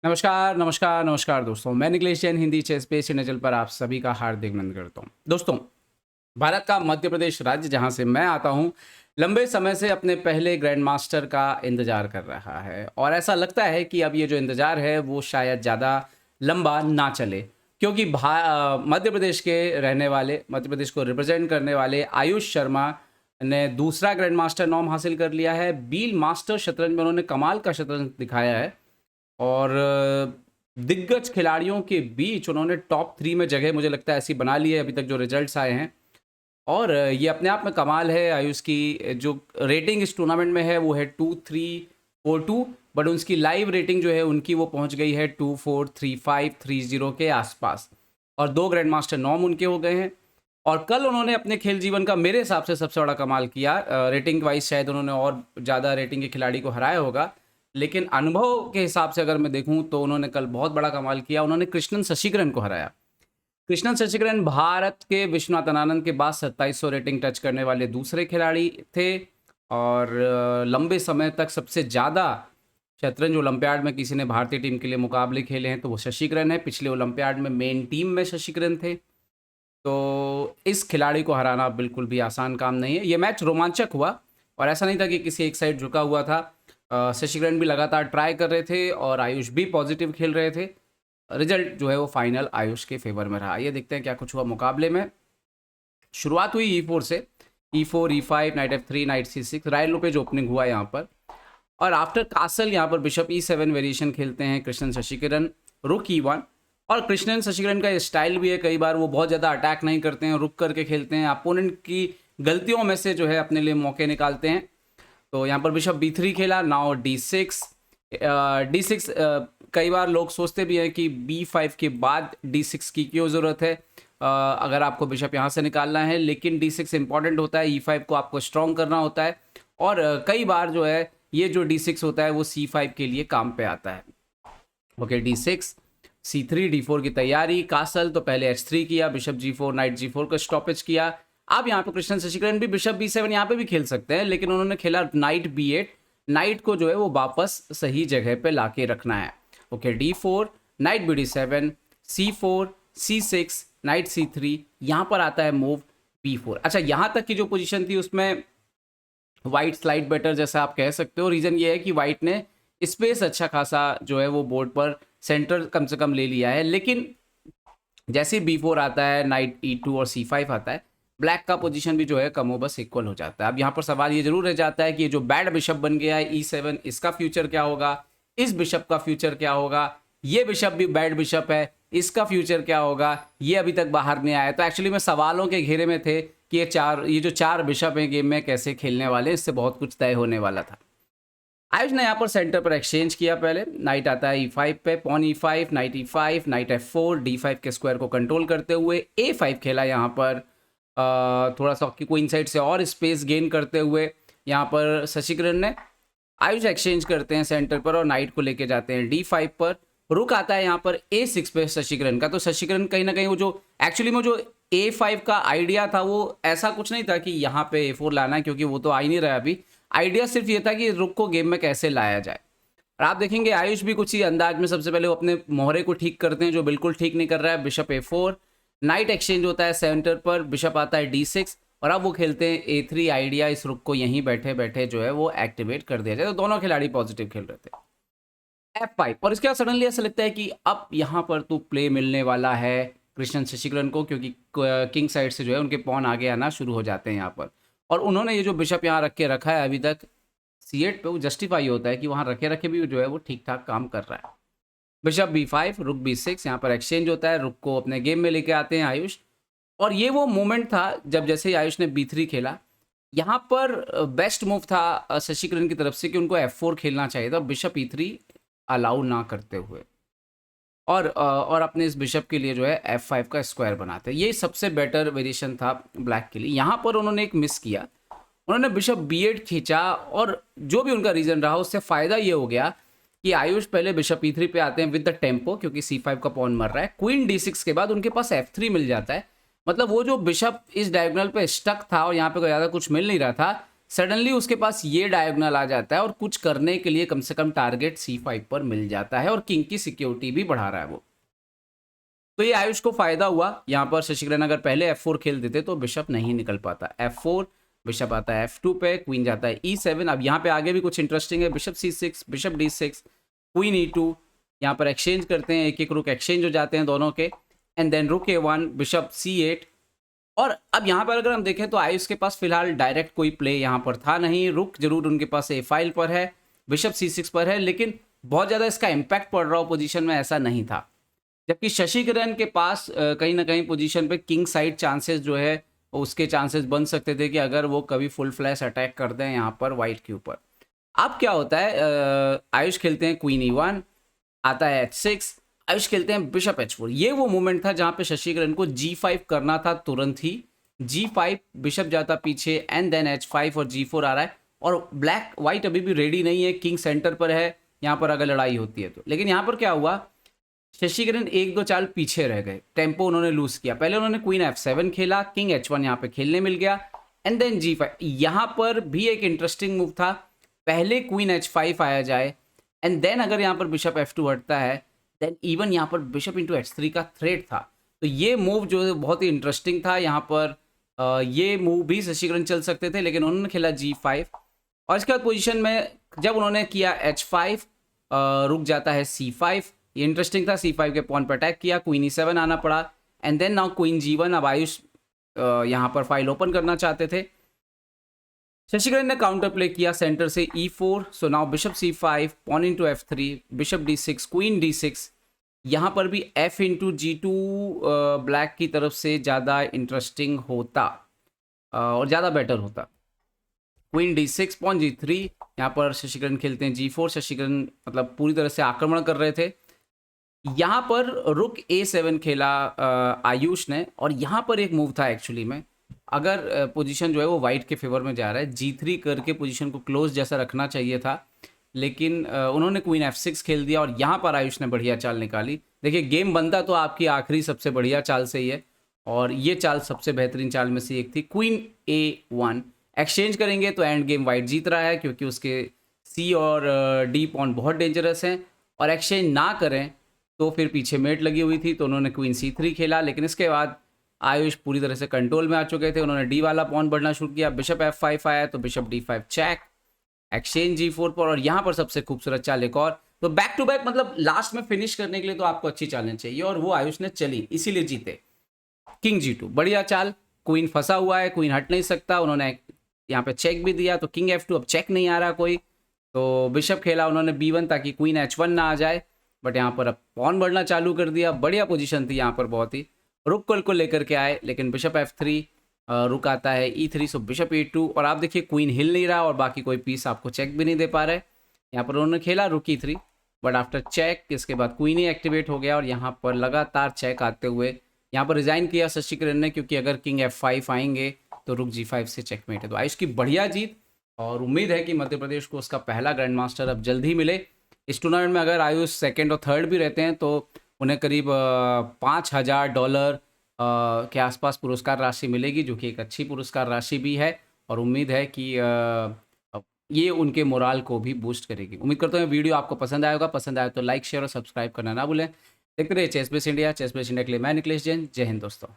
नमस्कार, नमस्कार, नमस्कार दोस्तों। मैं निखिलेश जैन हिंदी चेस पे चैनल पर आप सभी का हार्दिक अभिनंदन करता हूँ। दोस्तों, भारत का मध्य प्रदेश राज्य जहाँ से मैं आता हूँ, लंबे समय से अपने पहले ग्रैंड मास्टर का इंतज़ार कर रहा है और ऐसा लगता है कि अब ये जो इंतज़ार है वो शायद ज़्यादा लंबा ना चले क्योंकि मध्य प्रदेश के रहने वाले, मध्य प्रदेश को रिप्रेज़ेंट करने वाले आयुष शर्मा ने दूसरा ग्रैंड मास्टर नॉर्म हासिल कर लिया है। बील मास्टर शतरंज में उन्होंने कमाल का शतरंज दिखाया है और दिग्गज खिलाड़ियों के बीच उन्होंने टॉप 3 में जगह मुझे लगता है ऐसी बना ली है अभी तक जो रिजल्ट्स आए हैं। और ये अपने आप में कमाल है आयुष की। जो रेटिंग इस टूर्नामेंट में है वो है 2342, बट उसकी लाइव रेटिंग जो है उनकी वो पहुंच गई है 243530 के आसपास और 2 ग्रैंड मास्टर नॉर्म उनके हो गए हैं। और कल उन्होंने अपने खेल जीवन का मेरे हिसाब से सबसे बड़ा कमाल किया। रेटिंग वाइज शायद उन्होंने और ज़्यादा रेटिंग के खिलाड़ी को हराया होगा, लेकिन अनुभव के हिसाब से अगर मैं देखूं तो उन्होंने कल बहुत बड़ा कमाल किया। उन्होंने कृष्णन शशिकरन को हराया। कृष्णन शशिकरन भारत के विश्वनाथन आनंद के बाद 2700 रेटिंग टच करने वाले दूसरे खिलाड़ी थे और लंबे समय तक सबसे ज़्यादा शतरंज ओलंपियाड में किसी ने भारतीय टीम के लिए मुकाबले खेले हैं तो वो शशिकरन है। पिछले ओलंपियाड में मेन टीम में शशिकरन थे। तो इस खिलाड़ी को हराना बिल्कुल भी आसान काम नहीं है। ये मैच रोमांचक हुआ और ऐसा नहीं था कि किसी एक साइड झुका हुआ था। शशिकरन भी लगातार ट्राई कर रहे थे और आयुष भी पॉजिटिव खेल रहे थे। रिजल्ट जो है वो फाइनल आयुष के फेवर में रहा। ये देखते हैं क्या कुछ हुआ मुकाबले में। शुरुआत हुई E4 से, E4, E5, night F3, night C6, राय लोपेज ओपनिंग हुआ यहाँ पर और आफ्टर कासल यहाँ पर बिशप E7 वेरिएशन खेलते हैं कृष्णन शशिकरन, रुक E1। और कृष्णन शशिकरन का स्टाइल भी है, कई बार वो बहुत ज़्यादा अटैक नहीं करते हैं, रुक करके खेलते हैं, अपोनेंट की गलतियों में से जो है अपने लिए मौके निकालते हैं। तो यहाँ पर बिशप B3 खेला, नाउ D6। D6 कई बार लोग सोचते भी हैं कि B5 के बाद D6 की क्यों ज़रूरत है अगर आपको बिशप यहाँ से निकालना है, लेकिन D6 इंपॉर्टेंट होता है। E5 को आपको स्ट्रॉन्ग करना होता है और कई बार जो है ये जो D6 होता है वो C5 के लिए काम पे आता है। ओके, D6, C3, D4 की तैयारी, कासल तो पहले H3 किया, बिशप G4, नाइट G4 का स्टॉपेज किया। अब यहाँ पे कृष्णन शशिकरन भी बिशप B7 यहाँ पे भी खेल सकते हैं, लेकिन उन्होंने खेला नाइट B8। नाइट को जो है वो वापस सही जगह पे लाके रखना है। Okay, D4, night BD7, C4, C6, night C3, यहाँ पर आता है मूव B4। अच्छा, यहाँ तक की जो पोजीशन थी उसमें वाइट स्लाइड बेटर जैसा आप कह सकते हो। रीज़न ये है कि वाइट ने स्पेस अच्छा खासा जो है वो बोर्ड पर सेंटर कम से कम ले लिया है, लेकिन जैसे B4 आता है, नाइट E2 और C5 आता है, ब्लैक का पोजीशन भी जो है कमो बस इक्वल हो जाता है। अब यहाँ पर सवाल ये जरूर रह जाता है कि ये जो बैड बिशप बन गया है E7, इसका फ्यूचर क्या होगा, इस बिशप का फ्यूचर क्या होगा, ये बिशप भी बैड बिशप है, इसका फ्यूचर क्या होगा, ये अभी तक बाहर नहीं आया। तो एक्चुअली मैं सवालों के घेरे में थे कि ये जो चार बिशप हैं गेम में कैसे खेलने वाले, इससे बहुत कुछ तय होने वाला था। आयुष ने यहाँ पर सेंटर पर एक्सचेंज किया। पहले नाइट आता है E5 पे, pawn E5, night E5, night F4, D5 के स्क्वायर को कंट्रोल करते हुए A5 खेला। यहाँ पर थोड़ा सा क्वीन साइड से और स्पेस गेन करते हुए यहाँ पर शशिकरन ने। आयुष एक्सचेंज करते हैं सेंटर पर और नाइट को लेके जाते हैं D5 पर। रुक आता है यहाँ पर A6 पे शशिकरन का। तो शशिकरन कहीं ना कहीं वो जो एक्चुअली में जो A5 का आइडिया था वो ऐसा कुछ नहीं था कि यहाँ पे A4 लाना है, क्योंकि वो तो आ ही नहीं रहा अभी। आइडिया सिर्फ ये था कि रुक को गेम में कैसे लाया जाए। और आप देखेंगे आयुष भी कुछ ही अंदाज में सबसे पहले वो अपने मोहरे को ठीक करते हैं जो बिल्कुल ठीक नहीं कर रहा है। बिशप A4, नाइट एक्सचेंज होता है सेंटर पर, बिशप आता है D6 और अब वो खेलते हैं A3। आइडिया इस रुक को यहीं बैठे बैठे जो है वो एक्टिवेट कर दिया जाए। तो दोनों खिलाड़ी पॉजिटिव खेल रहे थे। F5 और इसके बाद सडनली ऐसा लगता है कि अब यहाँ पर तो प्ले मिलने वाला है कृष्णन शशिकरन को, क्योंकि किंग साइड से जो है उनके पॉन आगे आना शुरू हो जाते हैं यहाँ पर। और उन्होंने ये जो बिशप यहाँ रख के रखा है अभी तक C8 पे, वो जस्टिफाई होता है कि वहाँ रखे रखे भी जो है वो ठीक ठाक काम कर रहा है। बिशप B5, रुक B6, यहाँ पर एक्सचेंज होता है, रुक को अपने गेम में लेके आते हैं आयुष। और ये वो मोमेंट था जब जैसे ही आयुष ने B3 खेला, यहाँ पर बेस्ट मूव था शशिकरन की तरफ से कि उनको F4 खेलना चाहिए था, बिशप E3 अलाउ ना करते हुए और अपने इस बिशप के लिए जो है F5 का स्क्वायर बनाते। ये सबसे बेटर वेरिएशन था ब्लैक के लिए। यहाँ पर उन्होंने एक मिस किया, उन्होंने बिशप B8 खींचा और जो भी उनका रीजन रहा उससे फायदा ये हो गया कि आयुष पहले बिशप E3 पे आते हैं विद द टेम्पो, क्योंकि C5 का पॉन मर रहा है। क्वीन D6 के बाद उनके पास F3 मिल जाता है। मतलब वो जो बिशप इस डायगोनल पे स्टक था और यहाँ पे ज़्यादा कुछ मिल नहीं रहा था, सडनली उसके पास ये डायगोनल आ जाता है और कुछ करने के लिए कम से कम टारगेट C5 पर मिल जाता है और किंग की सिक्योरिटी भी बढ़ा रहा है वो। तो ये आयुष को फायदा हुआ। यहाँ पर शशिकरण अगर पहले F4 खेल देते तो बिशप नहीं निकल पाता। F4, बिशप आता है F2 पे, क्वीन जाता है E7। अब यहाँ पे आगे भी कुछ इंटरेस्टिंग है, bishop C6, bishop D6, queen E2। यहाँ पर एक्सचेंज करते हैं, एक एक रुक एक्सचेंज हो जाते हैं दोनों के, एंड देन रुक A1, बिशप C8। और अब यहाँ पर अगर हम देखें तो आयुष के पास फिलहाल डायरेक्ट कोई प्ले यहाँ पर था नहीं। रुक जरूर उनके पास ए फाइल पर है, बिशप C6 पर है, लेकिन बहुत ज़्यादा इसका इम्पैक्ट पड़ रहा हो पोजीशन में ऐसा नहीं था। जबकि शशिकरण के पास कहीं ना कहीं पोजीशन पे किंग साइड चांसेस जो है उसके चांसेस बन सकते थे कि अगर वो कभी फुल फ्लैश अटैक कर दें यहाँ पर वाइट के ऊपर। अब क्या होता है, आयुष खेलते हैं क्वीन E1, आता है H6, आयुष खेलते हैं बिशप H4। ये वो मोमेंट था जहाँ पे शशिकरण को G5 करना था तुरंत ही। G5, बिशप जाता पीछे, एंड देन H5 और G4 आ रहा है। और ब्लैक वाइट अभी भी रेडी नहीं है, किंग सेंटर पर है यहाँ पर अगर लड़ाई होती है तो। लेकिन यहाँ पर क्या हुआ, शशिकरण एक दो चाल पीछे रह गए, टेम्पो उन्होंने लूज किया। पहले उन्होंने क्वीन F7 खेला, किंग H1 यहाँ पे खेलने मिल गया, एंड देन G5। यहाँ पर भी एक इंटरेस्टिंग मूव था, पहले क्वीन H5 आया जाए, एंड देन अगर यहाँ पर बिशप F2 हटता है, देन इवन यहाँ पर बिशप इंटू H3 का थ्रेट था। तो ये मूव जो है बहुत ही इंटरेस्टिंग था। यहाँ पर ये मूव भी शशिकरण चल सकते थे, लेकिन उन्होंने खेला G5। और इसके बाद पोजीशन में जब उन्होंने किया H5, रुक जाता है C5। ये इंटरेस्टिंग था, C5 के पॉन पर अटैक किया, क्वीन E7 आना पड़ा, and then now queen G1। अब आयुष यहाँ पर फाइल ओपन करना चाहते थे। शशिकरण ने काउंटर प्ले किया सेंटर से E4। So now bishop C5, pawn into F3, bishop D6, queen D6। यहाँ पर भी F इंटू G2 ब्लैक की तरफ से ज़्यादा इंटरेस्टिंग होता और ज़्यादा बेटर होता। Queen D6, pawn G3। यहाँ पर शशिकरण खेलते हैं G4। शशिकरण मतलब पूरी तरह से आक्रमण कर रहे थे। यहाँ पर रुक A7 खेला आयुष ने, और यहाँ पर एक मूव था एक्चुअली में, अगर पोजीशन जो है वो वाइट के फेवर में जा रहा है, G3 करके पोजीशन को क्लोज जैसा रखना चाहिए था, लेकिन उन्होंने क्वीन F6 खेल दिया और यहाँ पर आयुष ने बढ़िया चाल निकाली। देखिए गेम बनता तो आपकी आखिरी सबसे बढ़िया चाल से ही है, और ये चाल सबसे बेहतरीन चाल में से एक थी। क्वीन A1 एक्सचेंज करेंगे तो एंड गेम वाइट जीत रहा है, क्योंकि उसके C और D पॉन बहुत डेंजरस हैं, और एक्सचेंज ना करें तो फिर पीछे मेट लगी हुई थी, तो उन्होंने क्वीन C3 खेला। लेकिन इसके बाद आयुष पूरी तरह से कंट्रोल में आ चुके थे, उन्होंने D वाला पॉन बढ़ना शुरू किया, बिशप F5 आया तो bishop D5 check, exchange G4 पर, और यहाँ पर सबसे खूबसूरत चाल एक और। तो बैक टू बैक मतलब लास्ट में फिनिश करने के लिए तो आपको अच्छी चालें चाहिए, और वो आयुष ने चली, इसीलिए जीते। किंग G2 बढ़िया चाल, क्वीन फंसा हुआ है, क्वीन हट नहीं सकता, उन्होंने यहाँ पे चेक भी दिया, तो किंग F2, अब चेक नहीं आ रहा कोई, तो बिशप खेला उन्होंने B1 ताकि क्वीन H1 ना आ जाए, बट यहाँ पर अब पॉन बढ़ना चालू कर दिया। बढ़िया पोजीशन थी यहाँ पर बहुत ही, रुक को लेकर के आए, लेकिन बिशप F3, रुक आता है E3, सो बिशप E2, और आप देखिए क्वीन हिल नहीं रहा और बाकी कोई पीस आपको चेक भी नहीं दे पा रहे। यहाँ पर उन्होंने खेला रुक E3, बट आफ्टर चेक इसके बाद क्वीन ही एक्टिवेट हो गया, और यहाँ पर लगातार चेक आते हुए यहाँ पर रिजाइन किया शशिकरण ने, क्योंकि अगर किंग F5 आएंगे तो रुक G5 से चेकमेट है। तो आयुष की बढ़िया जीत, और उम्मीद है कि मध्य प्रदेश को उसका पहला ग्रैंड मास्टर अब जल्द ही मिले। इस टूर्नामेंट में अगर आयुष सेकंड और थर्ड भी रहते हैं तो उन्हें करीब $5000 के आसपास पुरस्कार राशि मिलेगी, जो कि एक अच्छी पुरस्कार राशि भी है, और उम्मीद है कि ये उनके मोराल को भी बूस्ट करेगी। उम्मीद करता हूँ वीडियो आपको पसंद आएगा, पसंद आए तो लाइक शेयर और सब्सक्राइब करना ना भूलें। देखते रहिए chess base India. Chess base India के लिए मैं निखिलेश जैन। जय हिंद दोस्तों।